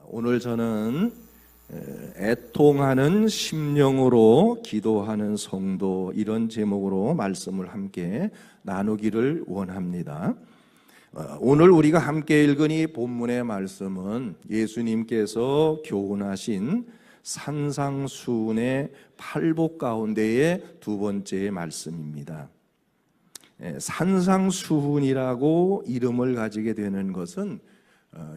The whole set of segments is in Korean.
오늘 저는 애통하는 심령으로 기도하는 성도, 이런 제목으로 말씀을 함께 나누기를 원합니다. 오늘 우리가 함께 읽은 이 본문의 말씀은 예수님께서 교훈하신 산상수훈의 팔복 가운데의 두 번째 말씀입니다. 산상수훈이라고 이름을 가지게 되는 것은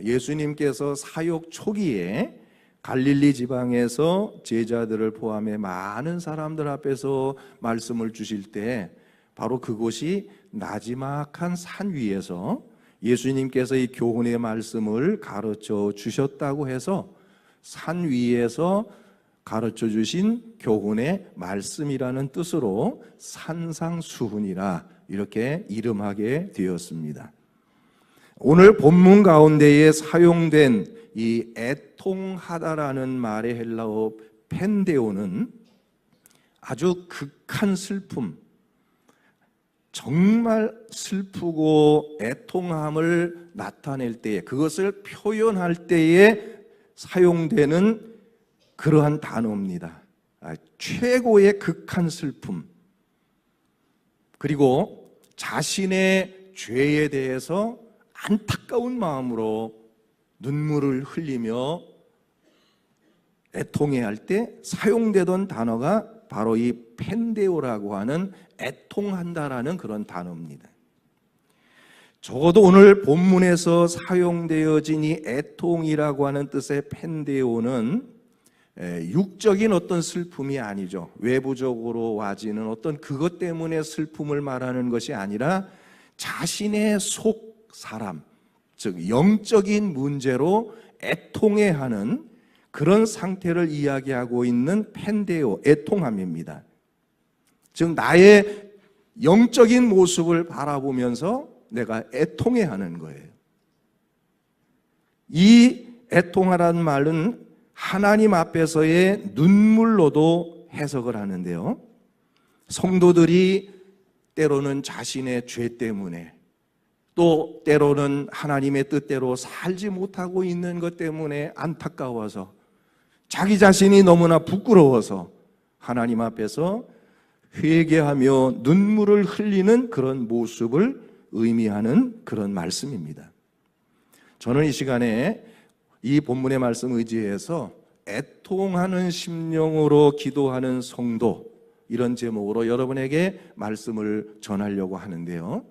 예수님께서 사역 초기에 갈릴리 지방에서 제자들을 포함해 많은 사람들 앞에서 말씀을 주실 때 바로 그곳이 나지막한 산 위에서 예수님께서 이 교훈의 말씀을 가르쳐 주셨다고 해서 산 위에서 가르쳐 주신 교훈의 말씀이라는 뜻으로 산상수훈이라 이렇게 이름하게 되었습니다. 오늘 본문 가운데에 사용된 이 애통하다라는 말의 헬라어 펜데오는 아주 극한 슬픔, 정말 슬프고 애통함을 나타낼 때에, 그것을 표현할 때에 사용되는 그러한 단어입니다. 최고의 극한 슬픔, 그리고 자신의 죄에 대해서 안타까운 마음으로 눈물을 흘리며 애통해할 때 사용되던 단어가 바로 이 펜데오라고 하는 애통한다라는 그런 단어입니다. 적어도 오늘 본문에서 사용되어진 이 애통이라고 하는 뜻의 펜데오는 육적인 어떤 슬픔이 아니죠. 외부적으로 와지는 어떤 그것 때문에 슬픔을 말하는 것이 아니라 자신의 속 사람, 즉 영적인 문제로 애통해하는 그런 상태를 이야기하고 있는 펜데오, 애통함입니다. 즉 나의 영적인 모습을 바라보면서 내가 애통해하는 거예요. 이 애통하라는 말은 하나님 앞에서의 눈물로도 해석을 하는데요, 성도들이 때로는 자신의 죄 때문에, 또 때로는 하나님의 뜻대로 살지 못하고 있는 것 때문에 안타까워서, 자기 자신이 너무나 부끄러워서 하나님 앞에서 회개하며 눈물을 흘리는 그런 모습을 의미하는 그런 말씀입니다. 저는 이 시간에 이 본문의 말씀 의지해서 애통하는 심령으로 기도하는 성도, 이런 제목으로 여러분에게 말씀을 전하려고 하는데요,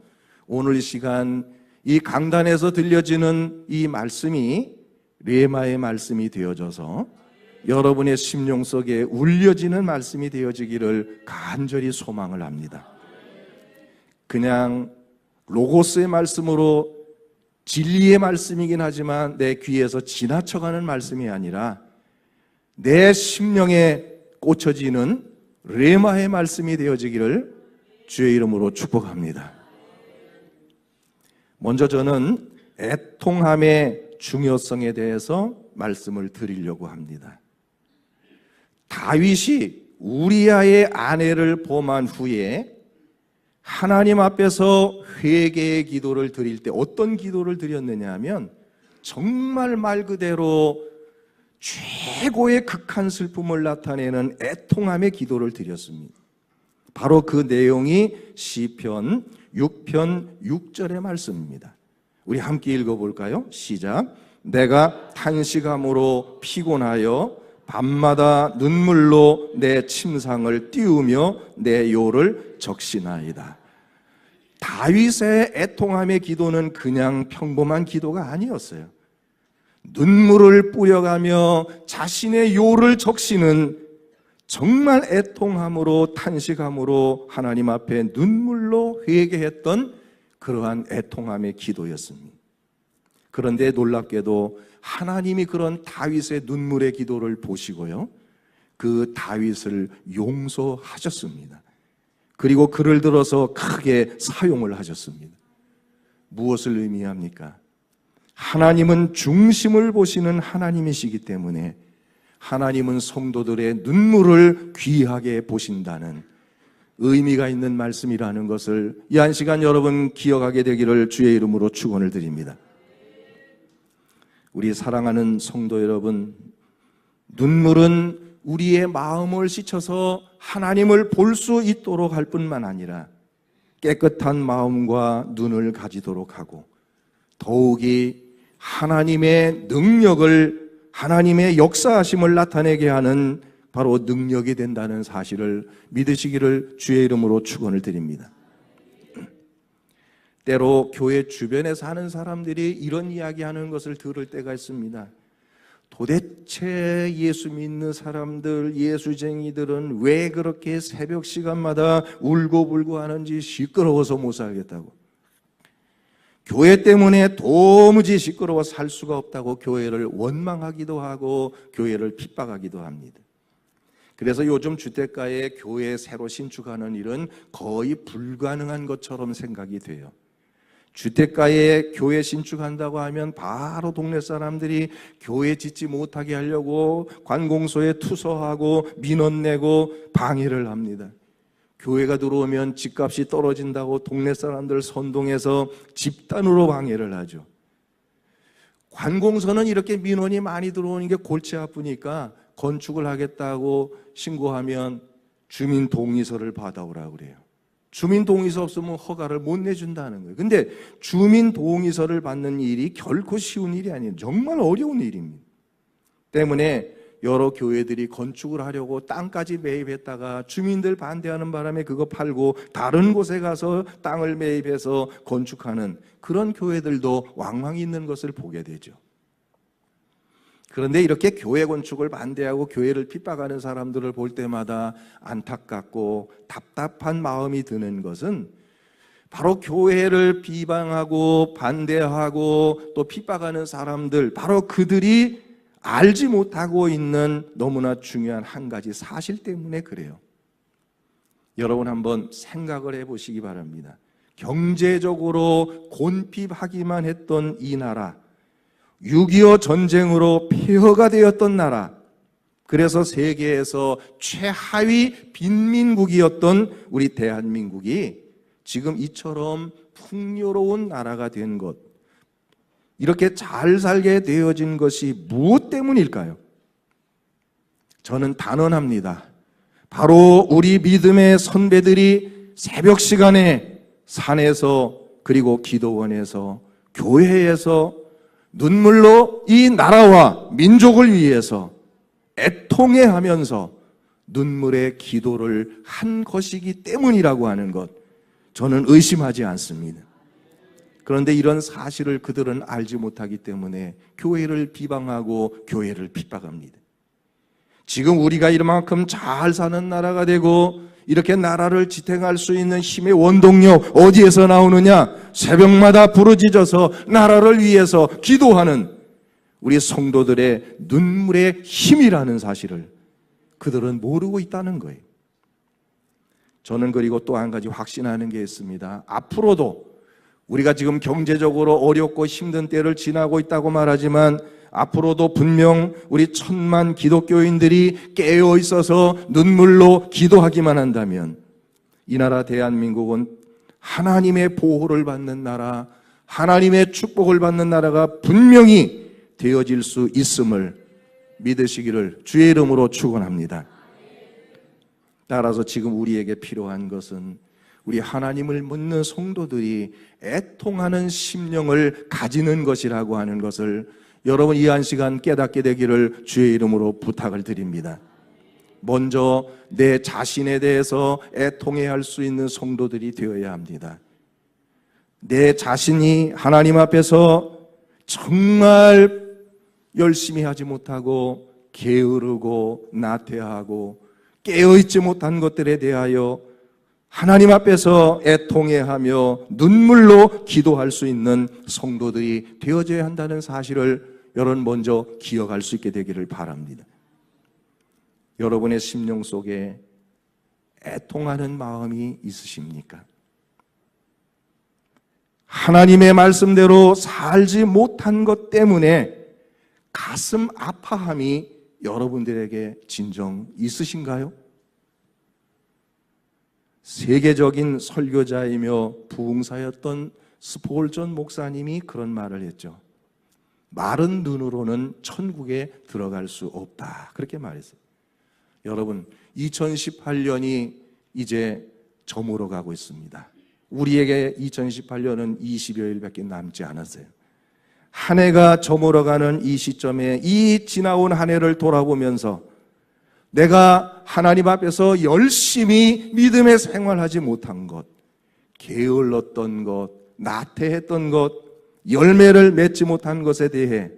오늘 이 시간 이 강단에서 들려지는 이 말씀이 레마의 말씀이 되어져서 여러분의 심령 속에 울려지는 말씀이 되어지기를 간절히 소망을 합니다. 그냥 로고스의 말씀으로 진리의 말씀이긴 하지만 내 귀에서 지나쳐가는 말씀이 아니라 내 심령에 꽂혀지는 레마의 말씀이 되어지기를 주의 이름으로 축복합니다. 먼저 저는 애통함의 중요성에 대해서 말씀을 드리려고 합니다. 다윗이 우리아의 아내를 범한 후에 하나님 앞에서 회개의 기도를 드릴 때 어떤 기도를 드렸느냐 하면 정말 말 그대로 최고의 극한 슬픔을 나타내는 애통함의 기도를 드렸습니다. 바로 그 내용이 시편 6편 6절의 말씀입니다. 우리 함께 읽어볼까요? 시작. 내가 탄식함으로 피곤하여 밤마다 눈물로 내 침상을 띄우며 내 요를 적시나이다. 다윗의 애통함의 기도는 그냥 평범한 기도가 아니었어요. 눈물을 뿌려가며 자신의 요를 적시는 정말 애통함으로 탄식함으로 하나님 앞에 눈물로 회개했던 그러한 애통함의 기도였습니다. 그런데 놀랍게도 하나님이 그런 다윗의 눈물의 기도를 보시고요, 그 다윗을 용서하셨습니다. 그리고 그를 들어서 크게 사용을 하셨습니다. 무엇을 의미합니까? 하나님은 중심을 보시는 하나님이시기 때문에 하나님은 성도들의 눈물을 귀하게 보신다는 의미가 있는 말씀이라는 것을 이 한 시간 여러분 기억하게 되기를 주의 이름으로 축원을 드립니다. 우리 사랑하는 성도 여러분, 눈물은 우리의 마음을 씻어서 하나님을 볼 수 있도록 할 뿐만 아니라 깨끗한 마음과 눈을 가지도록 하고 더욱이 하나님의 능력을, 하나님의 역사하심을 나타내게 하는 바로 능력이 된다는 사실을 믿으시기를 주의 이름으로 축원을 드립니다. 때로 교회 주변에 사는 사람들이 이런 이야기하는 것을 들을 때가 있습니다. 도대체 예수 믿는 사람들, 예수쟁이들은 왜 그렇게 새벽 시간마다 울고불고 하는지 시끄러워서 못 살겠다고, 교회 때문에 도무지 시끄러워 살 수가 없다고 교회를 원망하기도 하고 교회를 핍박하기도 합니다. 그래서 요즘 주택가에 교회 새로 신축하는 일은 거의 불가능한 것처럼 생각이 돼요. 주택가에 교회 신축한다고 하면 바로 동네 사람들이 교회 짓지 못하게 하려고 관공서에 투서하고 민원 내고 방해를 합니다. 교회가 들어오면 집값이 떨어진다고 동네 사람들 선동해서 집단으로 방해를 하죠. 관공서는 이렇게 민원이 많이 들어오는 게 골치 아프니까 건축을 하겠다고 신고하면 주민 동의서를 받아오라고 그래요. 주민 동의서 없으면 허가를 못 내준다는 거예요. 근데 주민 동의서를 받는 일이 결코 쉬운 일이 아니에요. 정말 어려운 일입니다. 때문에 여러 교회들이 건축을 하려고 땅까지 매입했다가 주민들 반대하는 바람에 그거 팔고 다른 곳에 가서 땅을 매입해서 건축하는 그런 교회들도 왕왕 있는 것을 보게 되죠. 그런데 이렇게 교회 건축을 반대하고 교회를 핍박하는 사람들을 볼 때마다 안타깝고 답답한 마음이 드는 것은 바로 교회를 비방하고 반대하고 또 핍박하는 사람들, 바로 그들이 알지 못하고 있는 너무나 중요한 한 가지 사실 때문에 그래요. 여러분 한번 생각을 해보시기 바랍니다. 경제적으로 곤핍하기만 했던 이 나라, 6.25 전쟁으로 폐허가 되었던 나라, 그래서 세계에서 최하위 빈민국이었던 우리 대한민국이 지금 이처럼 풍요로운 나라가 된 것, 이렇게 잘 살게 되어진 것이 무엇 때문일까요? 저는 단언합니다. 바로 우리 믿음의 선배들이 새벽 시간에 산에서 그리고 기도원에서 교회에서 눈물로 이 나라와 민족을 위해서 애통해하면서 눈물의 기도를 한 것이기 때문이라고 하는 것, 저는 의심하지 않습니다. 그런데 이런 사실을 그들은 알지 못하기 때문에 교회를 비방하고 교회를 핍박합니다. 지금 우리가 이만큼 잘 사는 나라가 되고 이렇게 나라를 지탱할 수 있는 힘의 원동력 어디에서 나오느냐? 새벽마다 부르짖어서 나라를 위해서 기도하는 우리 성도들의 눈물의 힘이라는 사실을 그들은 모르고 있다는 거예요. 저는 그리고 또 한 가지 확신하는 게 있습니다. 앞으로도 우리가 지금 경제적으로 어렵고 힘든 때를 지나고 있다고 말하지만 앞으로도 분명 우리 1,000만 기독교인들이 깨어 있어서 눈물로 기도하기만 한다면 이 나라 대한민국은 하나님의 보호를 받는 나라, 하나님의 축복을 받는 나라가 분명히 되어질 수 있음을 믿으시기를 주의 이름으로 축원합니다. 따라서 지금 우리에게 필요한 것은 우리 하나님을 묻는 성도들이 애통하는 심령을 가지는 것이라고 하는 것을 여러분 이 한 시간 깨닫게 되기를 주의 이름으로 부탁을 드립니다. 먼저 내 자신에 대해서 애통해할 수 있는 성도들이 되어야 합니다. 내 자신이 하나님 앞에서 정말 열심히 하지 못하고 게으르고 나태하고 깨어있지 못한 것들에 대하여 하나님 앞에서 애통해하며 눈물로 기도할 수 있는 성도들이 되어져야 한다는 사실을 여러분 먼저 기억할 수 있게 되기를 바랍니다. 여러분의 심령 속에 애통하는 마음이 있으십니까? 하나님의 말씀대로 살지 못한 것 때문에 가슴 아파함이 여러분들에게 진정 있으신가요? 세계적인 설교자이며 부흥사였던 스폴전 목사님이 그런 말을 했죠. 마른 눈으로는 천국에 들어갈 수 없다. 그렇게 말했어요. 여러분, 2018년이 이제 저물어 가고 있습니다. 우리에게 2018년은 20여일밖에 남지 않았어요. 한 해가 저물어가는 이 시점에 이 지나온 한 해를 돌아보면서 내가 하나님 앞에서 열심히 믿음의 생활하지 못한 것, 게을렀던 것, 나태했던 것, 열매를 맺지 못한 것에 대해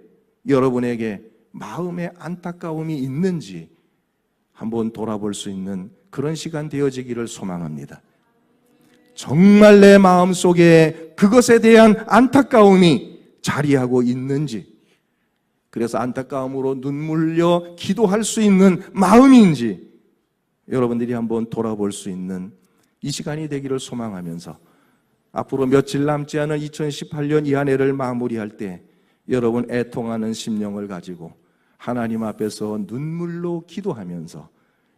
여러분에게 마음의 안타까움이 있는지 한번 돌아볼 수 있는 그런 시간 되어지기를 소망합니다. 정말 내 마음속에 그것에 대한 안타까움이 자리하고 있는지, 그래서 안타까움으로 눈물려 기도할 수 있는 마음인지 여러분들이 한번 돌아볼 수 있는 이 시간이 되기를 소망하면서 앞으로 며칠 남지 않은 2018년 이 한 해를 마무리할 때 여러분 애통하는 심령을 가지고 하나님 앞에서 눈물로 기도하면서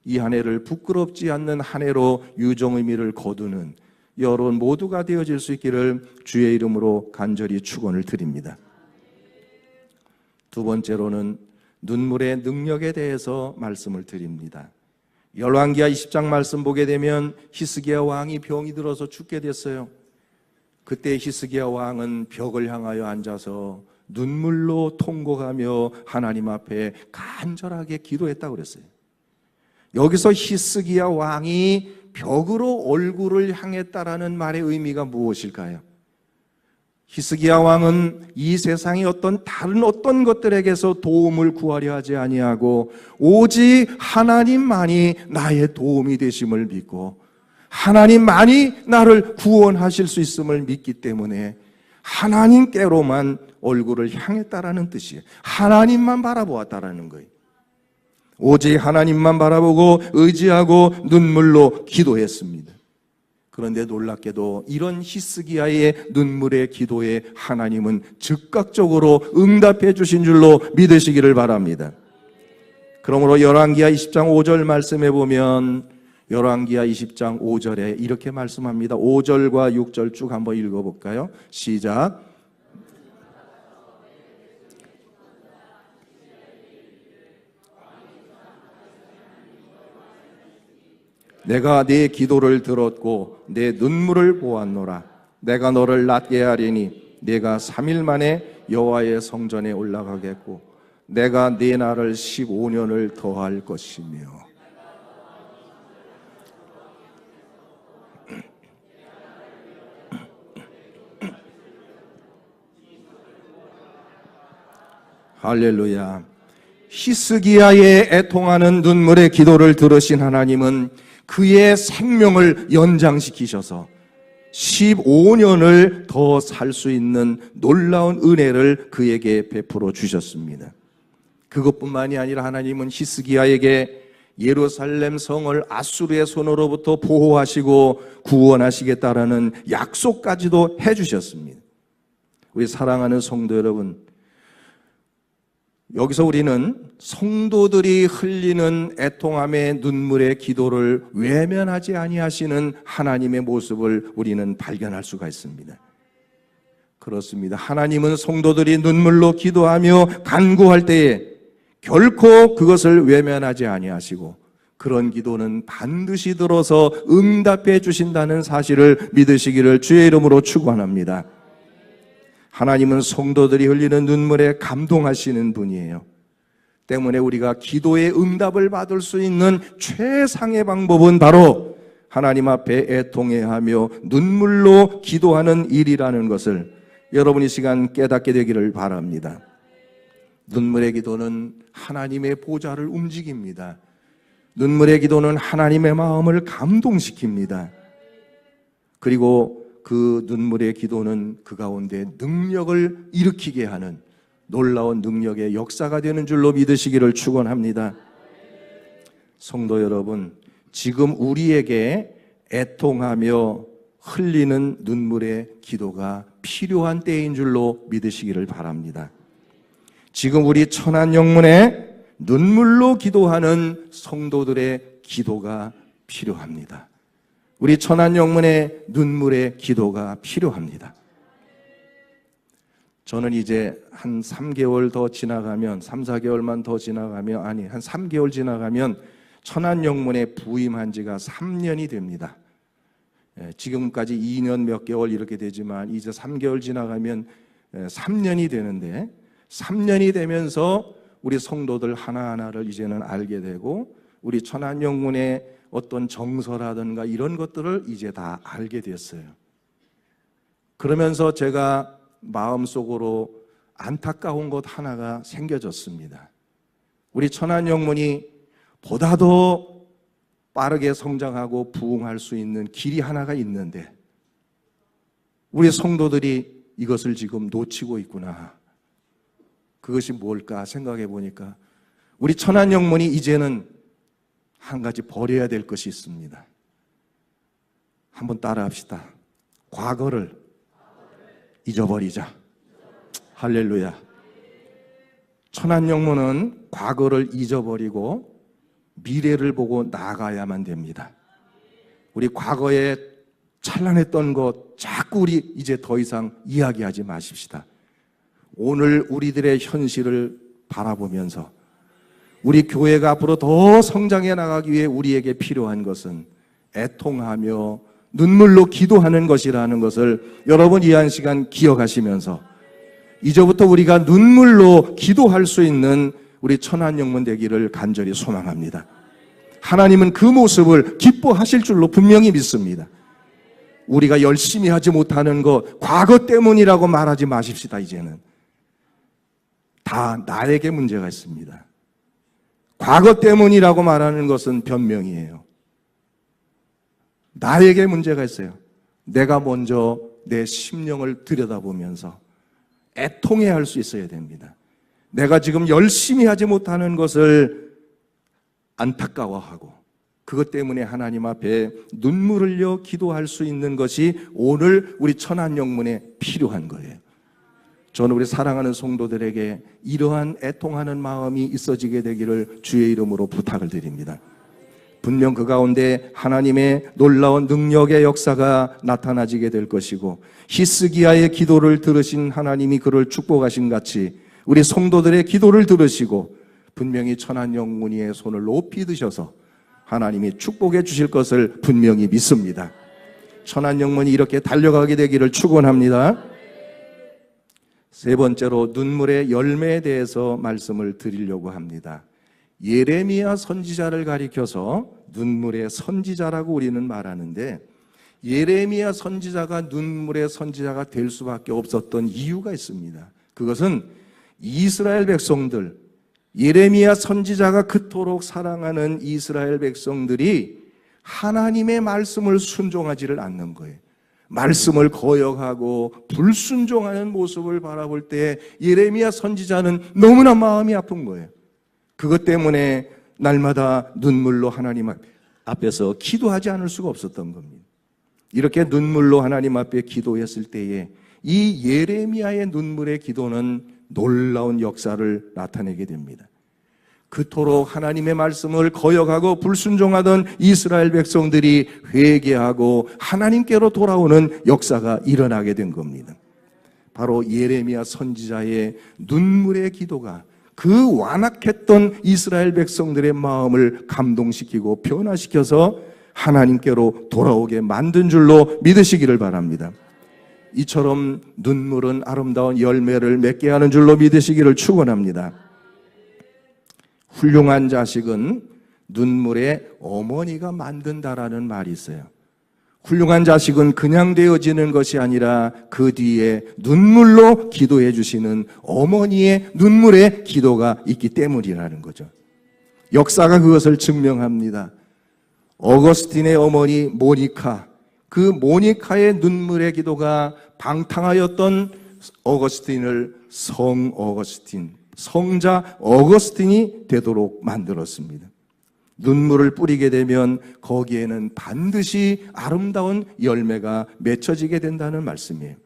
이 한 해를 부끄럽지 않는 한 해로 유종 의미를 거두는 여러분 모두가 되어질 수 있기를 주의 이름으로 간절히 축원을 드립니다. 두 번째로는 눈물의 능력에 대해서 말씀을 드립니다. 열왕기하 20장 말씀 보게 되면 히스기야 왕이 병이 들어서 죽게 됐어요. 그때 히스기야 왕은 벽을 향하여 앉아서 눈물로 통곡하며 하나님 앞에 간절하게 기도했다고 그랬어요. 여기서 히스기야 왕이 벽으로 얼굴을 향했다라는 말의 의미가 무엇일까요? 히스기야 왕은 이 세상의 다른 어떤 것들에게서 도움을 구하려 하지 아니하고 오직 하나님만이 나의 도움이 되심을 믿고 하나님만이 나를 구원하실 수 있음을 믿기 때문에 하나님께로만 얼굴을 향했다라는 뜻이에요. 하나님만 바라보았다라는 거예요. 오직 하나님만 바라보고 의지하고 눈물로 기도했습니다. 그런데 놀랍게도 이런 히스기야의 눈물의 기도에 하나님은 즉각적으로 응답해 주신 줄로 믿으시기를 바랍니다. 그러므로 열왕기하 20장 5절 말씀해 보면 열왕기하 20장 5절에 이렇게 말씀합니다. 5절과 6절 쭉 한번 읽어볼까요? 시작. 내가 네 기도를 들었고 내 눈물을 보았노라. 내가 너를 낫게 하리니 내가 3일 만에 여호와의 성전에 올라가겠고 내가 네 날을 15년을 더할 것이며. 할렐루야. 히스기야의 애통하는 눈물의 기도를 들으신 하나님은 그의 생명을 연장시키셔서 15년을 더 살 수 있는 놀라운 은혜를 그에게 베풀어 주셨습니다. 그것뿐만이 아니라 하나님은 히스기야에게 예루살렘 성을 아수르의 손으로부터 보호하시고 구원하시겠다라는 약속까지도 해주셨습니다. 우리 사랑하는 성도 여러분, 여기서 우리는 성도들이 흘리는 애통함의 눈물의 기도를 외면하지 아니하시는 하나님의 모습을 우리는 발견할 수가 있습니다. 그렇습니다. 하나님은 성도들이 눈물로 기도하며 간구할 때에 결코 그것을 외면하지 아니하시고 그런 기도는 반드시 들어서 응답해 주신다는 사실을 믿으시기를 주의 이름으로 축원합니다. 하나님은 성도들이 흘리는 눈물에 감동하시는 분이에요. 때문에 우리가 기도의 응답을 받을 수 있는 최상의 방법은 바로 하나님 앞에 애통해하며 눈물로 기도하는 일이라는 것을 여러분 이 시간 깨닫게 되기를 바랍니다. 눈물의 기도는 하나님의 보좌를 움직입니다. 눈물의 기도는 하나님의 마음을 감동시킵니다. 그리고 그 눈물의 기도는 그 가운데 능력을 일으키게 하는 놀라운 능력의 역사가 되는 줄로 믿으시기를 축원합니다. 성도 여러분, 지금 우리에게 애통하며 흘리는 눈물의 기도가 필요한 때인 줄로 믿으시기를 바랍니다. 지금 우리 천안 영문에 눈물로 기도하는 성도들의 기도가 필요합니다. 우리 천안 영문의 눈물의 기도가 필요합니다. 저는 이제 한 3개월 더 지나가면, 3, 4개월만 더 지나가면, 아니, 한 3개월 지나가면 천안영문에 부임한 지가 3년이 됩니다. 지금까지 2년 몇 개월 이렇게 되지만 이제 3개월 지나가면 3년이 되는데, 3년이 되면서 우리 성도들 하나하나를 이제는 알게 되고 우리 천안영문의 어떤 정서라든가 이런 것들을 이제 다 알게 됐어요. 그러면서 제가 마음속으로 안타까운 것 하나가 생겨졌습니다. 우리 천안영문이 보다 더 빠르게 성장하고 부흥할 수 있는 길이 하나가 있는데 우리 성도들이 이것을 지금 놓치고 있구나. 그것이 뭘까 생각해 보니까 우리 천안영문이 이제는 한 가지 버려야 될 것이 있습니다. 한번 따라합시다. 과거를 잊어버리자. 할렐루야. 천안영문은 과거를 잊어버리고 미래를 보고 나아가야만 됩니다. 우리 과거에 찬란했던 것 자꾸 우리 이제 더 이상 이야기하지 마십시다. 오늘 우리들의 현실을 바라보면서 우리 교회가 앞으로 더 성장해 나가기 위해 우리에게 필요한 것은 애통하며 눈물로 기도하는 것이라는 것을 여러분 이 한 시간 기억하시면서 이제부터 우리가 눈물로 기도할 수 있는 우리 천안영문 되기를 간절히 소망합니다. 하나님은 그 모습을 기뻐하실 줄로 분명히 믿습니다. 우리가 열심히 하지 못하는 것 과거 때문이라고 말하지 마십시다. 이제는 다 나에게 문제가 있습니다. 과거 때문이라고 말하는 것은 변명이에요. 나에게 문제가 있어요. 내가 먼저 내 심령을 들여다보면서 애통해야 할 수 있어야 됩니다. 내가 지금 열심히 하지 못하는 것을 안타까워하고 그것 때문에 하나님 앞에 눈물 흘려 기도할 수 있는 것이 오늘 우리 천안영문에 필요한 거예요. 저는 우리 사랑하는 성도들에게 이러한 애통하는 마음이 있어지게 되기를 주의 이름으로 부탁을 드립니다. 분명 그 가운데 하나님의 놀라운 능력의 역사가 나타나지게 될 것이고 히스기야의 기도를 들으신 하나님이 그를 축복하신 같이 우리 성도들의 기도를 들으시고 분명히 천안영문의 손을 높이 드셔서 하나님이 축복해 주실 것을 분명히 믿습니다. 천안영문이 이렇게 달려가게 되기를 축원합니다. 세 번째로 눈물의 열매에 대해서 말씀을 드리려고 합니다. 예레미야 선지자를 가리켜서 눈물의 선지자라고 우리는 말하는데 예레미야 선지자가 눈물의 선지자가 될 수밖에 없었던 이유가 있습니다. 그것은 이스라엘 백성들, 예레미야 선지자가 그토록 사랑하는 이스라엘 백성들이 하나님의 말씀을 순종하지를 않는 거예요. 말씀을 거역하고 불순종하는 모습을 바라볼 때 예레미야 선지자는 너무나 마음이 아픈 거예요. 그것 때문에 날마다 눈물로 하나님 앞에서 기도하지 않을 수가 없었던 겁니다. 이렇게 눈물로 하나님 앞에 기도했을 때에 이 예레미야의 눈물의 기도는 놀라운 역사를 나타내게 됩니다. 그토록 하나님의 말씀을 거역하고 불순종하던 이스라엘 백성들이 회개하고 하나님께로 돌아오는 역사가 일어나게 된 겁니다. 바로 예레미야 선지자의 눈물의 기도가 그 완악했던 이스라엘 백성들의 마음을 감동시키고 변화시켜서 하나님께로 돌아오게 만든 줄로 믿으시기를 바랍니다. 이처럼 눈물은 아름다운 열매를 맺게 하는 줄로 믿으시기를 축원합니다. 훌륭한 자식은 눈물의 어머니가 만든다라는 말이 있어요. 훌륭한 자식은 그냥 되어지는 것이 아니라 그 뒤에 눈물로 기도해 주시는 어머니의 눈물의 기도가 있기 때문이라는 거죠. 역사가 그것을 증명합니다. 어거스틴의 어머니 모니카, 그 모니카의 눈물의 기도가 방탕하였던 어거스틴을 성 어거스틴, 성자 어거스틴이 되도록 만들었습니다. 눈물을 뿌리게 되면 거기에는 반드시 아름다운 열매가 맺혀지게 된다는 말씀이에요.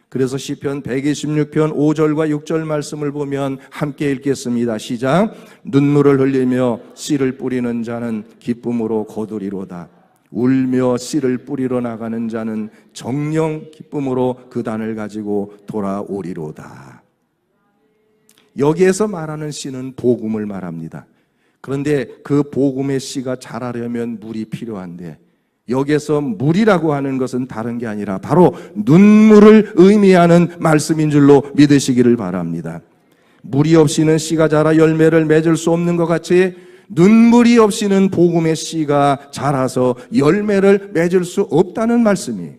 그래서 시편 126편 5절과 6절 말씀을 보면 함께 읽겠습니다. 시작. 눈물을 흘리며 씨를 뿌리는 자는 기쁨으로 거두리로다. 울며 씨를 뿌리러 나가는 자는 정령 기쁨으로 그 단을 가지고 돌아오리로다. 여기에서 말하는 씨는 복음을 말합니다. 그런데 그 복음의 씨가 자라려면 물이 필요한데, 여기에서 물이라고 하는 것은 다른 게 아니라 바로 눈물을 의미하는 말씀인 줄로 믿으시기를 바랍니다. 물이 없이는 씨가 자라 열매를 맺을 수 없는 것 같이 눈물이 없이는 복음의 씨가 자라서 열매를 맺을 수 없다는 말씀이.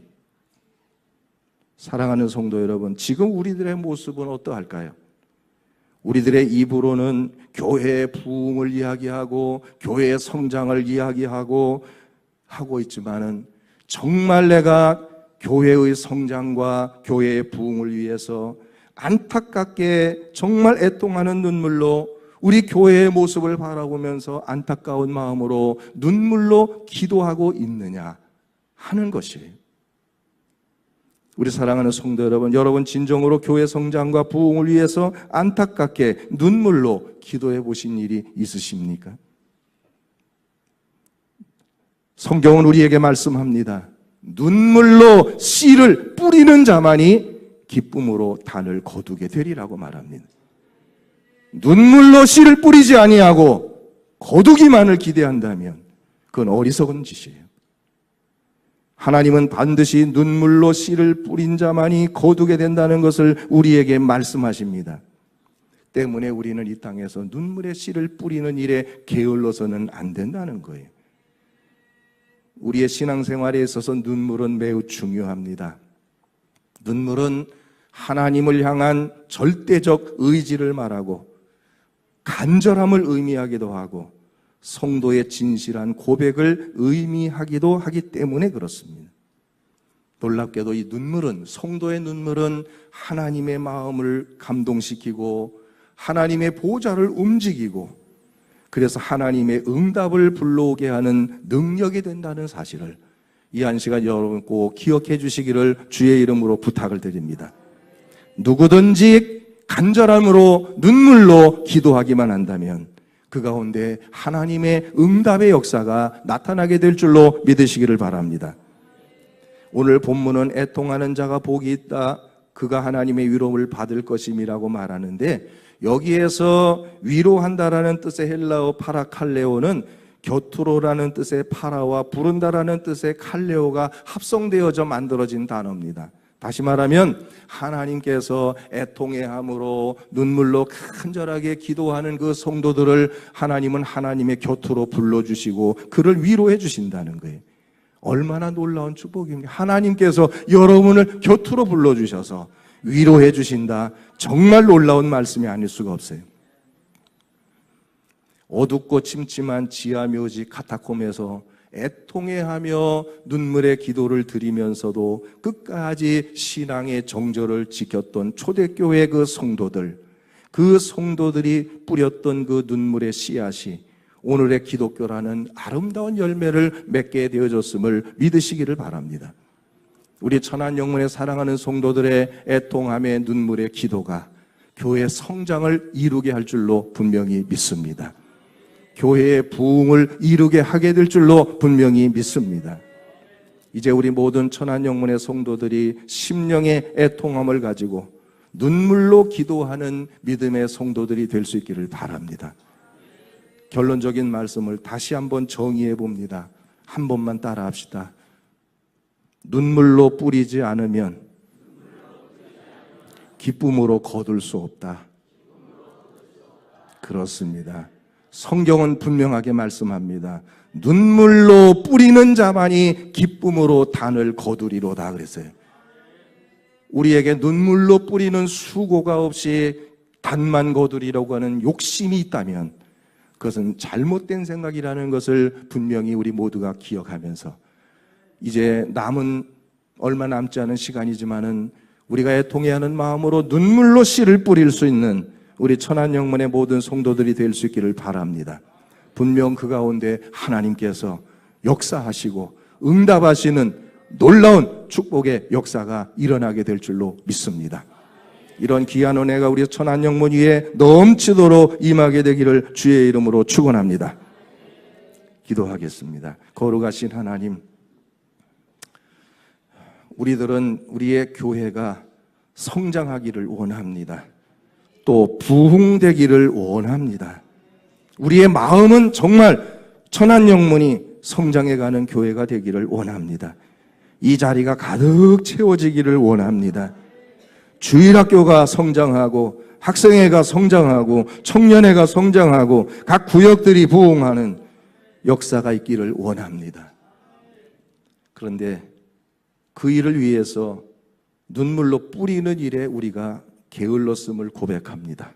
사랑하는 성도 여러분, 지금 우리들의 모습은 어떠할까요? 우리들의 입으로는 교회의 부흥을 이야기하고 교회의 성장을 이야기하고 하고 있지만은, 정말 내가 교회의 성장과 교회의 부흥을 위해서 안타깝게 정말 애통하는 눈물로 우리 교회의 모습을 바라보면서 안타까운 마음으로 눈물로 기도하고 있느냐 하는 것이에요. 우리 사랑하는 성도 여러분, 여러분 진정으로 교회 성장과 부흥을 위해서 안타깝게 눈물로 기도해 보신 일이 있으십니까? 성경은 우리에게 말씀합니다. 눈물로 씨를 뿌리는 자만이 기쁨으로 단을 거두게 되리라고 말합니다. 눈물로 씨를 뿌리지 아니하고 거두기만을 기대한다면 그건 어리석은 짓이에요. 하나님은 반드시 눈물로 씨를 뿌린 자만이 거두게 된다는 것을 우리에게 말씀하십니다. 때문에 우리는 이 땅에서 눈물의 씨를 뿌리는 일에 게을러서는 안 된다는 거예요. 우리의 신앙생활에 있어서 눈물은 매우 중요합니다. 눈물은 하나님을 향한 절대적 의지를 말하고 간절함을 의미하기도 하고 성도의 진실한 고백을 의미하기도 하기 때문에 그렇습니다. 놀랍게도 이 눈물은, 성도의 눈물은 하나님의 마음을 감동시키고 하나님의 보좌를 움직이고, 그래서 하나님의 응답을 불러오게 하는 능력이 된다는 사실을 이 한 시간 여러분 꼭 기억해 주시기를 주의 이름으로 부탁을 드립니다. 누구든지 간절함으로 눈물로 기도하기만 한다면 그 가운데 하나님의 응답의 역사가 나타나게 될 줄로 믿으시기를 바랍니다. 오늘 본문은 애통하는 자가 복이 있다, 그가 하나님의 위로를 받을 것임이라고 말하는데, 여기에서 위로한다라는 뜻의 헬라어 파라칼레오는 곁으로라는 뜻의 파라와 부른다라는 뜻의 칼레오가 합성되어져 만들어진 단어입니다. 다시 말하면 하나님께서 애통해함으로 눈물로 간절하게 기도하는 그 성도들을 하나님은 하나님의 곁으로 불러주시고 그를 위로해 주신다는 거예요. 얼마나 놀라운 축복입니까? 하나님께서 여러분을 곁으로 불러주셔서 위로해 주신다. 정말 놀라운 말씀이 아닐 수가 없어요. 어둡고 침침한 지하 묘지 카타콤에서 애통해하며 눈물의 기도를 드리면서도 끝까지 신앙의 정절을 지켰던 초대교회 그 성도들이 뿌렸던 그 눈물의 씨앗이 오늘의 기독교라는 아름다운 열매를 맺게 되어졌음을 믿으시기를 바랍니다. 우리 천안영문의 사랑하는 성도들의 애통함의 눈물의 기도가 교회 성장을 이루게 할 줄로 분명히 믿습니다. 교회의 부흥을 이루게 하게 될 줄로 분명히 믿습니다. 이제 우리 모든 천안영문의 성도들이 심령의 애통함을 가지고 눈물로 기도하는 믿음의 성도들이 될 수 있기를 바랍니다. 결론적인 말씀을 다시 한번 정의해 봅니다. 한 번만 따라 합시다. 눈물로 뿌리지 않으면 기쁨으로 거둘 수 없다. 그렇습니다. 성경은 분명하게 말씀합니다. 눈물로 뿌리는 자만이 기쁨으로 단을 거두리로다 그랬어요. 우리에게 눈물로 뿌리는 수고가 없이 단만 거두리라고 하는 욕심이 있다면 그것은 잘못된 생각이라는 것을 분명히 우리 모두가 기억하면서, 이제 남은 얼마 남지 않은 시간이지만은 우리가 애통해하는 마음으로 눈물로 씨를 뿌릴 수 있는 우리 천안영문의 모든 성도들이 될 수 있기를 바랍니다. 분명 그 가운데 하나님께서 역사하시고 응답하시는 놀라운 축복의 역사가 일어나게 될 줄로 믿습니다. 이런 귀한 은혜가 우리 천안영문 위에 넘치도록 임하게 되기를 주의 이름으로 축원합니다. 기도하겠습니다. 거룩하신 하나님, 우리들은 우리의 교회가 성장하기를 원합니다. 또 부흥되기를 원합니다. 우리의 마음은 정말 천한영문이 성장해가는 교회가 되기를 원합니다. 이 자리가 가득 채워지기를 원합니다. 주일학교가 성장하고 학생회가 성장하고 청년회가 성장하고 각 구역들이 부흥하는 역사가 있기를 원합니다. 그런데 그 일을 위해서 눈물로 뿌리는 일에 우리가 게을렀음을 고백합니다.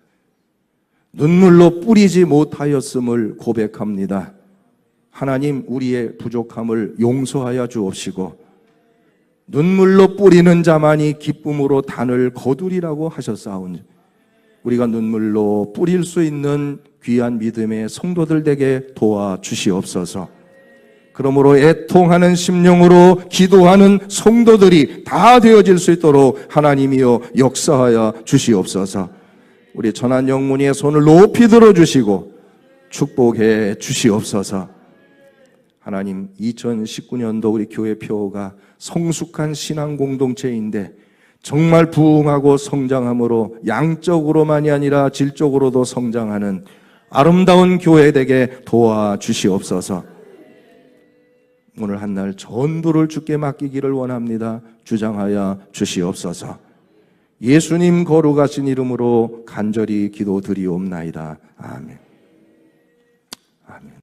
눈물로 뿌리지 못하였음을 고백합니다. 하나님, 우리의 부족함을 용서하여 주옵시고 눈물로 뿌리는 자만이 기쁨으로 단을 거두리라고 하셨사오니 우리가 눈물로 뿌릴 수 있는 귀한 믿음의 성도들 되게 도와주시옵소서. 그러므로 애통하는 심령으로 기도하는 성도들이 다 되어질 수 있도록 하나님이여 역사하여 주시옵소서. 우리 천한영문의 손을 높이 들어주시고 축복해 주시옵소서. 하나님, 2019년도 우리 교회 표가 성숙한 신앙 공동체인데 정말 부흥하고 성장함으로 양적으로만이 아니라 질적으로도 성장하는 아름다운 교회 되게 도와주시옵소서. 오늘 한날 전도를 주께 맡기기를 원합니다. 주장하여 주시옵소서. 예수님 거룩하신 이름으로 간절히 기도드리옵나이다. 아멘. 아멘.